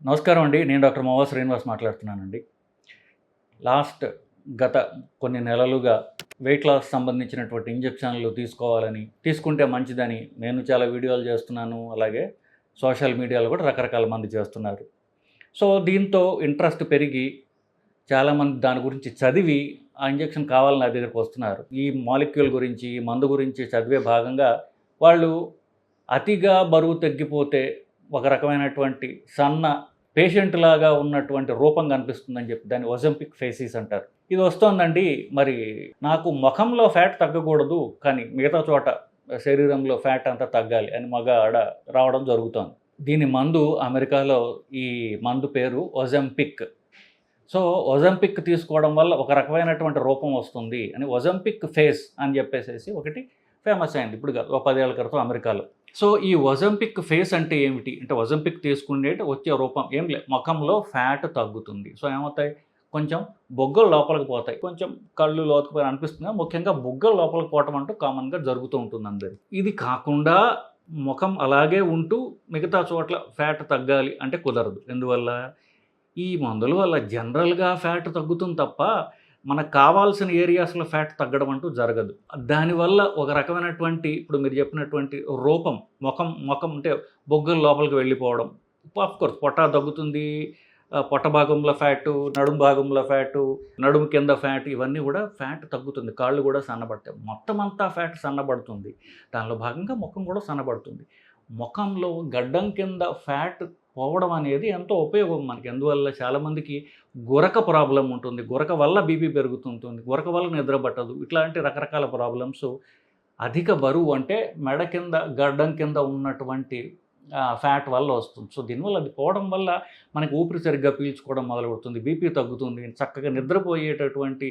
నమస్కారం అండి. నేను డాక్టర్ మోవా శ్రీనివాస్ మాట్లాడుతున్నానండి. గత కొన్ని నెలలుగా వెయిట్ లాస్ సంబంధించినటువంటి ఇంజెక్షన్లు తీసుకోవాలని, తీసుకుంటే మంచిదని నేను చాలా వీడియోలు చేస్తున్నాను. అలాగే సోషల్ మీడియాలో కూడా రకరకాల మంది చేస్తున్నారు. సో, దీంతో ఇంట్రెస్ట్ పెరిగి చాలామంది దాని గురించి చదివి ఆ ఇంజెక్షన్ కావాలని నా దగ్గరికి వస్తున్నారు. ఈ మాలిక్యూల్ గురించి, ఈ మందు గురించి చదివే భాగంగా వాళ్ళు అతిగా బరువు తగ్గిపోతే ఒక రకమైనటువంటి సన్న పేషెంట్ లాగా ఉన్నటువంటి రూపం కనిపిస్తుందని చెప్పి దాన్ని ఒజంపిక్ ఫేసెస్ అంటారు. ఇది వస్తోందండి. మరి నాకు ముఖంలో ఫ్యాట్ తగ్గకూడదు, కానీ మిగతా చోట శరీరంలో ఫ్యాట్ అంతా తగ్గాలి అని ఆడ రావడం జరుగుతోంది. దీని మందు అమెరికాలో ఈ మందు పేరు ఒజంపిక్. సో, ఒజంపిక్ తీసుకోవడం వల్ల ఒక రకమైనటువంటి రూపం వస్తుంది అని ఒజంపిక్ ఫేస్ అని చెప్పేసేసి ఒకటి ఫేమస్ అయింది. ఇప్పుడు కాదు, 10 ఏళ్ల క్రితం అమెరికాలో. సో, ఈ ఒజంపిక్ ఫేస్ అంటే ఏమిటి అంటే, ఒజంపిక్ తీసుకునే వచ్చే రూపం ఏం లేదు, ముఖంలో ఫ్యాట్ తగ్గుతుంది. సో, ఏమవుతాయి, కొంచెం బొగ్గలు లోపలికి పోతాయి, కొంచెం కళ్ళు లోతుకుపోయి అనిపిస్తుంది. ముఖ్యంగా బొగ్గలు లోపలికి పోవటం అంటూ కామన్గా జరుగుతూ ఉంటుంది అందరికి. ఇది కాకుండా ముఖం అలాగే ఉంటూ మిగతా చోట్ల ఫ్యాట్ తగ్గాలి అంటే కుదరదు. ఎందువల్ల, ఈ మందుల వల్ల జనరల్గా ఫ్యాట్ తగ్గుతుంది తప్ప మనకు కావాల్సిన ఏరియాస్లో ఫ్యాట్ తగ్గడం అంటూ జరగదు. దానివల్ల ఒక రకమైనటువంటి ఇప్పుడు మీరు చెప్పినటువంటి రూపం, ముఖం అంటే బొగ్గల లోపలికి వెళ్ళిపోవడం, ఆఫ్కోర్స్ పొట్ట తగ్గుతుంది, పొట్ట భాగంలో ఫ్యాటు, నడుము భాగంలో ఫ్యాటు, నడుము కింద ఫ్యాట్, ఇవన్నీ కూడా ఫ్యాట్ తగ్గుతుంది. కాళ్ళు కూడా సన్నబడతాయి, మొత్తం అంతా ఫ్యాట్ సన్నబడుతుంది. దానిలో భాగంగా ముఖం కూడా సన్నబడుతుంది. ముఖంలో గడ్డం కింద ఫ్యాట్ పోవడం అనేది ఎంతో ఉపయోగం మనకి. అందువల్ల చాలామందికి గురక ప్రాబ్లం ఉంటుంది, గురక వల్ల బీపీ పెరుగుతుంటుంది, గురక వల్ల నిద్ర పట్టదు, ఇట్లాంటి రకరకాల ప్రాబ్లమ్స్. అధిక బరువు అంటే మెడ కింద గడ్డం కింద ఉన్నటువంటి ఫ్యాట్ వల్ల వస్తుంది. సో, దీనివల్ల అది పోవడం వల్ల మనకి ఊపిరి సరిగ్గా పీల్చుకోవడం మొదలవుతుంది, బీపీ తగ్గుతుంది, చక్కగా నిద్రపోయేటటువంటి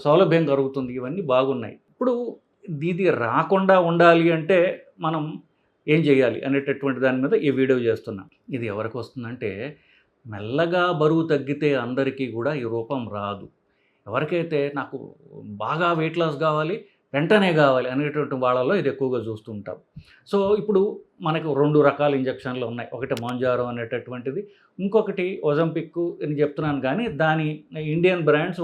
సౌలభ్యం కలుగుతుంది. ఇవన్నీ బాగున్నాయి. ఇప్పుడు ఇది రాకుండా ఉండాలి అంటే మనం ఏం చేయాలి అనేటటువంటి దాని మీద ఈ వీడియో చేస్తున్నాం. ఇది ఎవరికి వస్తుందంటే, మెల్లగా బరువు తగ్గితే అందరికీ కూడా ఈ రూపం రాదు. ఎవరికైతే నాకు బాగా వెయిట్ లాస్ కావాలి, వెంటనే కావాలి అనేటువంటి వాళ్ళలో ఇది ఎక్కువగా చూస్తూ ఉంటాం. సో, ఇప్పుడు మనకు 2 రకాల ఇంజెక్షన్లు ఉన్నాయి. ఒకటి మోంజారో అనేటటువంటిది, ఇంకొకటి ఒజంపిక్ అని చెప్తున్నాను. కానీ దాని ఇండియన్ బ్రాండ్స్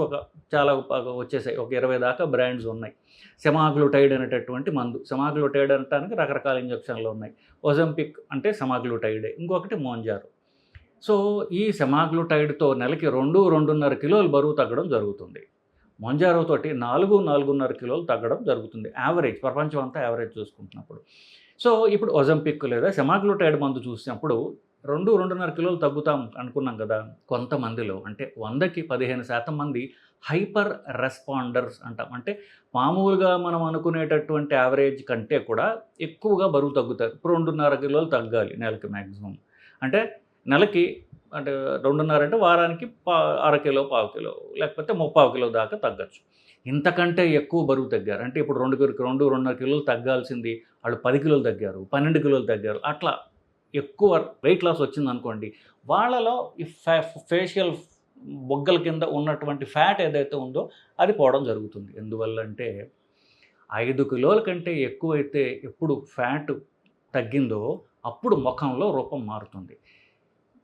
చాలా వచ్చేసాయి, ఒక 20 దాకా బ్రాండ్స్ ఉన్నాయి. సెమాగ్లూటైడ్ అనేటటువంటి మందు, సెమాగ్లూటైడ్ అనడానికి రకరకాల ఇంజెక్షన్లు ఉన్నాయి. ఒజంపిక్ అంటే సెమాగ్లూటైడే, ఇంకొకటి మోంజారో. సో, ఈ సెమాగ్లూటైడ్తో నెలకి 2-2.5 కిలోలు బరువు తగ్గడం జరుగుతుంది. మోంజారో తోటి 4-4.5 కిలోలు తగ్గడం జరుగుతుంది, యావరేజ్, ప్రపంచం అంతా యావరేజ్ చూసుకుంటున్నప్పుడు. సో, ఇప్పుడు ఒజంపిక్ లేదా సెమాగ్లూటైడ్ మందు చూసినప్పుడు 2-2.5 కిలోలు తగ్గుతాం అనుకున్నాం కదా. కొంతమందిలో అంటే 100కి 15% మంది హైపర్ రెస్పాండర్స్ అంటాం. అంటే మామూలుగా మనం అనుకునేటటువంటి యావరేజ్ కంటే కూడా ఎక్కువగా బరువు తగ్గుతారు. ఇప్పుడు 2.5 కిలోలు తగ్గాలి నెలకి మ్యాక్సిమం. అంటే నెలకి అంటే 2.5 అంటే వారానికి అర కిలో, పావు కిలో, లేకపోతే 3/4 కిలో దాకా తగ్గచ్చు. ఇంతకంటే ఎక్కువ బరువు తగ్గారు అంటే, ఇప్పుడు 2-2.5 కిలోలు తగ్గాల్సింది వాళ్ళు 10 కిలోలు తగ్గారు, 12 కిలోలు తగ్గారు, అట్లా ఎక్కువ వెయిట్ లాస్ వచ్చిందనుకోండి, వాళ్ళలో ఈ ఫేషియల్ బొగ్గల కింద ఉన్నటువంటి ఫ్యాట్ ఏదైతే ఉందో అది పోవడం జరుగుతుంది. ఎందువల్లంటే 5 కిలోల కంటే ఎక్కువైతే ఎప్పుడు ఫ్యాట్ తగ్గిందో అప్పుడు ముఖంలో రూపం మారుతుంది.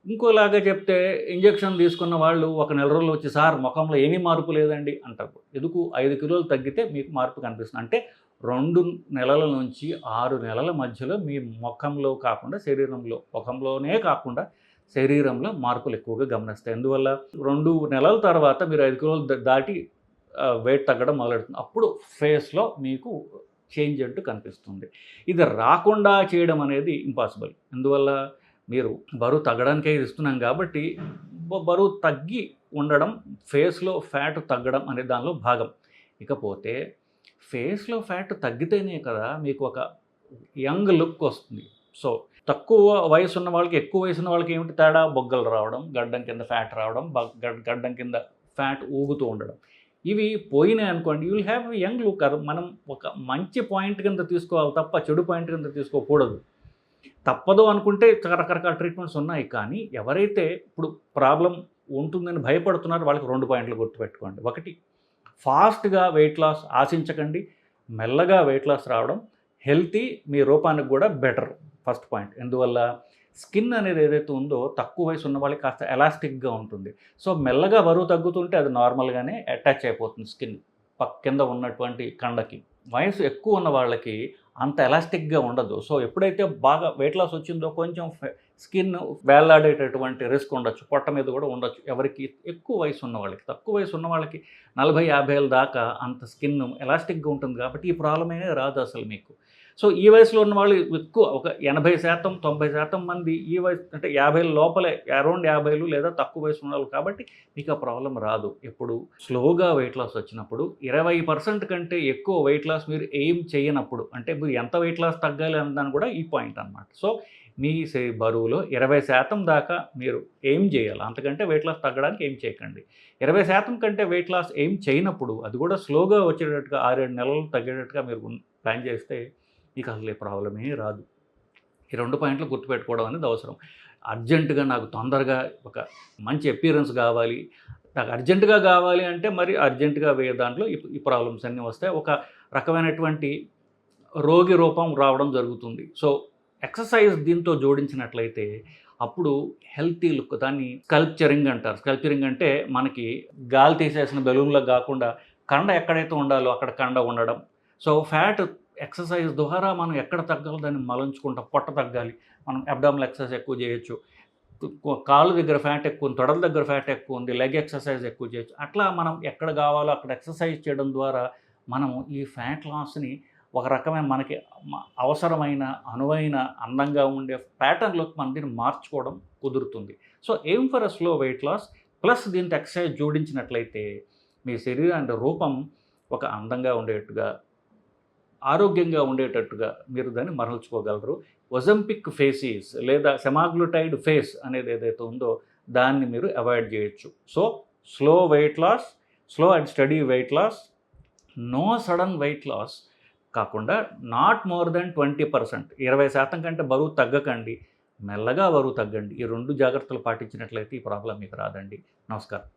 ఇంకోలాగా చెప్తే, ఇంజెక్షన్ తీసుకున్న వాళ్ళు ఒక నెల రోజులు వచ్చి, సార్ ముఖంలో ఏమీ మార్పు లేదండి అంటారు. ఎందుకు? 5 కిలోలు తగ్గితే మీకు మార్పు కనిపిస్తుంది. అంటే 2 నెలల నుంచి 6 నెలల మధ్యలో మీ ముఖంలో కాకుండా శరీరంలో, ముఖంలోనే కాకుండా శరీరంలో మార్పులు ఎక్కువగా గమనిస్తాయి. అందువల్ల 2 నెలల తర్వాత మీరు 5 కిలోలు దాటి వెయిట్ తగ్గడం మొదలెడుతుంది. అప్పుడు ఫేస్లో మీకు చేంజ్ అంటూ కనిపిస్తుంది. ఇది రాకుండా చేయడం అనేది ఇంపాసిబుల్. అందువల్ల మీరు బరువు తగ్గడానికే ఇస్తున్నాం కాబట్టి, బరువు తగ్గి ఉండడం, ఫేస్లో ఫ్యాట్ తగ్గడం అనే దానిలో భాగం. ఇకపోతే ఫేస్లో ఫ్యాట్ తగ్గితేనే కదా మీకు ఒక యంగ్ లుక్ వస్తుంది. సో, తక్కువ వయసు ఉన్న వాళ్ళకి, ఎక్కువ వయసు ఉన్న వాళ్ళకి ఏమిటి తేడా? బొగ్గలు రావడం, గడ్డం కింద ఫ్యాట్ రావడం, గడ్డం కింద ఫ్యాట్ ఊగుతూ ఉండడం. ఇవి పోయినాయి అనుకోండి, you will have young look. మనం ఒక మంచి పాయింట్ కింద తీసుకోవాలి తప్ప చెడు పాయింట్ కింద తీసుకోకూడదు. తప్పదు అనుకుంటే రకరకాల ట్రీట్మెంట్స్ ఉన్నాయి. కానీ ఎవరైతే ఇప్పుడు ప్రాబ్లం ఉంటుందని భయపడుతున్నారో వాళ్ళకి 2 పాయింట్లు గుర్తుపెట్టుకోండి. ఒకటి, ఫాస్ట్గా వెయిట్ లాస్ ఆశించకండి, మెల్లగా వెయిట్ లాస్ రావడం. హెల్తీ, మీ రూపానికి కూడా బెటర్, ఫస్ట్ పాయింట్. ఎందువల్ల స్కిన్ అనేది ఏదైతే ఉందో తక్కువ వయసు ఉన్న వాళ్ళకి కాస్త ఎలాస్టిక్గా ఉంటుంది. సో మెల్లగా బరువు తగ్గుతుంటే అది నార్మల్‌గానే అటాచ్ అయిపోతుంది స్కిన్ కింద ఉన్నటువంటి కండకి. వయసు ఎక్కువ ఉన్న వాళ్ళకి అంత ఎలాస్టిక్‌గా ఉండదు. సో ఎప్పుడైతే బాగా వెయిట్ లాస్ వచ్చిందో కొంచెం స్కిన్ వేలాడేటటువంటి రిస్క్ ఉండొచ్చు. పొట్ట మీద కూడా ఉండొచ్చు. ఎవరికి ఎక్కువ వయసు ఉన్న వాళ్ళకి. తక్కువ వయసు ఉన్న వాళ్ళకి 40, 50 ఏళ్ళ దాకా అంత స్కిన్ ఎలాస్టిక్‌గా ఉంటుంది కాబట్టి ఈ ప్రాబ్లమే రాదు అసలు మీకు. సో ఈ వయసులో ఉన్న వాళ్ళు ఎక్కువ ఒక 80%, 90% మంది ఈ వయసు అంటే 50 లోపలే అరౌండ్ 50 లేదా తక్కువ వయసు ఉన్నవాళ్ళు కాబట్టి మీకు ఆ ప్రాబ్లమ్ రాదు. ఎప్పుడు స్లోగా వెయిట్ లాస్ వచ్చినప్పుడు 20% కంటే ఎక్కువ వెయిట్ లాస్ మీరు ఎయిమ్ చేయనప్పుడు అంటే మీరు ఎంత వెయిట్ లాస్ తగ్గాలి అన్నదాన్ని కూడా ఈ పాయింట్ అనమాట. సో మీ బరువులో 20% దాకా మీరు ఎయిమ్ చేయాలి. అంతకంటే వెయిట్ లాస్ తగ్గడానికి ఎయిమ్ చేయకండి. 20% కంటే వెయిట్ లాస్ ఎయిమ్ చేయనప్పుడు అది కూడా స్లోగా వచ్చేటట్టుగా 6, 7 నెలలు తగ్గేటట్టుగా మీరు ప్లాన్ చేస్తే మీకు అసలు ఏ ప్రాబ్లమే రాదు. ఈ 2 పాయింట్లు గుర్తుపెట్టుకోవడం అనేది అవసరం. అర్జెంటుగా నాకు తొందరగా ఒక మంచి అపియరెన్స్ కావాలి, నాకు అర్జెంటుగా కావాలి అంటే మరి అర్జెంటుగా వేరే దాంట్లో ఈ ప్రాబ్లమ్స్ అన్నీ వస్తాయి. ఒక రకమైనటువంటి రోగి రూపం రావడం జరుగుతుంది. సో ఎక్సర్సైజ్ దీంతో జోడించినట్లయితే అప్పుడు హెల్తీ లుక్, దాన్ని స్కల్ప్చరింగ్ అంటారు. స్కల్ప్చరింగ్ అంటే మనకి గాలి తీసేసిన బెలూన్లా కాకుండా కండ ఎక్కడైతే ఉండాలో అక్కడ కండ ఉండడం. సో ఫ్యాట్ ఎక్సర్సైజ్ ద్వారా మనం ఎక్కడ తగ్గాలో దాన్ని మలంచుకుంటాం. పొట్ట తగ్గాలి, మనం అబ్డామినల్ ఎక్సర్సైజ్ ఎక్కువ చేయొచ్చు. కాళ్ళు దగ్గర ఫ్యాట్ ఎక్కువ ఉంది, తొడల దగ్గర ఫ్యాట్ ఎక్కువ ఉంది, లెగ్ ఎక్సర్సైజ్ ఎక్కువ చేయొచ్చు. అట్లా మనం ఎక్కడ కావాలో అక్కడ ఎక్సర్సైజ్ చేయడం ద్వారా మనం ఈ ఫ్యాట్ లాస్ని ఒక రకమైన మనకి అవసరమైన అనువైన అందంగా ఉండే ప్యాటర్న్లోకి మనం దీన్ని మార్చుకోవడం కుదురుతుంది. So aim for a slow weight loss plus దీంతో ఎక్సర్సైజ్ జోడించినట్లయితే మీ శరీరాన్ని రూపం ఒక అందంగా ఉండేట్టుగా, ఆరోగ్యంగా ఉండేటట్టుగా మీరు దాన్ని మరల్చుకోగలరు. ఒజంపిక్ ఫేసీస్ లేదా సెమాగ్లుటైడ్ ఫేస్ అనేది ఏదైతే ఉందో దాన్ని మీరు అవాయిడ్ చేయొచ్చు. So slow weight loss, slow and steady weight loss, no sudden weight loss కాకుండా నాట్ మోర్ దెన్ 20%, 20% కంటే బరువు తగ్గకండి, మెల్లగా బరువు తగ్గండి. ఈ 2 జాగ్రత్తలు పాటించినట్లయితే ఈ ప్రాబ్లం మీకు రాదండి. నమస్కారం.